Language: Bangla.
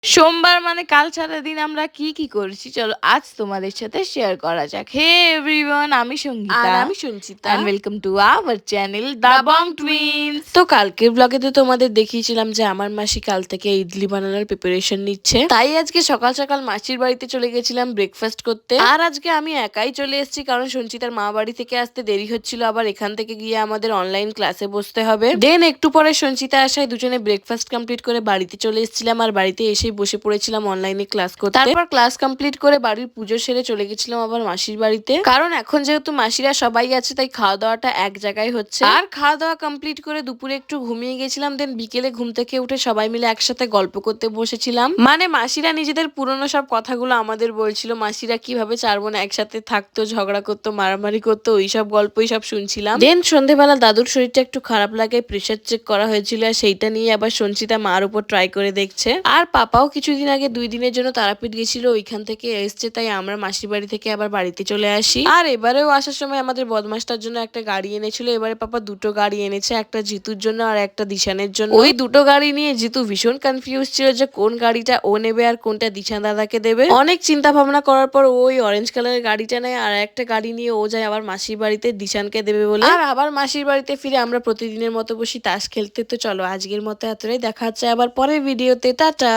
সোমবার মানে কাল সারাদিন আমরা কি করেছি চলো আজ তোমাদের সাথে শেয়ার করা যাক। হে এভরিওয়ান, আমি আর সঙ্গীতা আমি Sanchita. And welcome to our channel the Bong twins. তো কালকের ব্লগেতে তোমাদের দেখিয়েছিলাম যে আমার মাসি কাল থেকে ইডলি বানানোর প্রিপারেশন নিচ্ছে, তাই আজকে সকাল সকাল মাসির বাড়িতে চলে গেছিলাম ব্রেকফাস্ট করতে। আর আজকে আমি একাই চলে এসেছি কারণ সঞ্চিতার মা বাড়ি থেকে আসতে দেরি হচ্ছিল, আবার এখান থেকে গিয়ে আমাদের অনলাইন ক্লাসে বসতে হবে। দেন একটু পরে সঞ্চিতা আসায় দুজনে ব্রেকফাস্ট কমপ্লিট করে বাড়িতে চলে এসেছিলাম, আর বাড়িতে এসেই বসে পড়েছিলাম অনলাইনে ক্লাস করতে। তারপর ক্লাস কমপ্লিট করে বাড়ির পুজো সেরে চলে গেছিলাম আবার মাসির বাড়িতে, কারণ এখন যেহেতু মাসিরা সবাই আছে তাই খাওয়া দাওয়াটা এক জায়গায় হচ্ছে। আর খাওয়া দাওয়া কমপ্লিট করে দুপুরে একটু ঘুমিয়ে গেছিলাম, দেন বিকেলে ঘুম থেকে উঠে সবাই মিলে একসাথে গল্প করতে বসেছিলাম। মানে মাসিরা নিজেদের পুরনো সব কথাগুলো আমাদের বলছিল, মাসিরা কিভাবে 4 বোন একসাথে থাকতো, ঝগড়া করতো, মারামারি করতো, ওইসব গল্পই সব শুনছিলাম। দেন সন্ধেবেলা দাদুর শরীরটা একটু খারাপ লাগে, প্রেশার চেক করা হয়েছিল, আর সেইটা নিয়ে আবার সঞ্চিতা মার উপর ট্রাই করে দেখছে। আর পাপাও কিছুদিন আগে 2 দিনের জন্য তারাপীঠ গেছিল, ওইখান থেকে এসছে, তাই আমরা মাসির বাড়ি থেকে আবার বাড়িতে চলে আসি। আর এবারেও আসার সময় আমাদের বদমাসটার জন্য একটা গাড়ি এনেছিল। এবারে পাপা দুটো গাড়ি এনেছে, একটা জিতুর জন্য আর একটা দিশানের জন্য। ওই দুটো গাড়ি নিয়ে জিতু ভীষণ কনফিউজ ছিল যে কোন গাড়িটা ও নেবে আর কোনটা দিশান দাদাকে দেবে। অনেক চিন্তা ভাবনা করার পর ওই অরেঞ্জ কালারের গাড়িটা নেয়, আর একটা গাড়ি নিয়ে ও যায় আবার মাসির বাড়িতে দিশানকে দেবে বলে। আর আবার মাসির বাড়িতে ফিরে আমরা প্রতিদিনের মতো বসি তাস খেলতে। তো চলো আজকের মতো এতটাই, দেখা হচ্ছে আবার পরের ভিডিওতে, টাটা।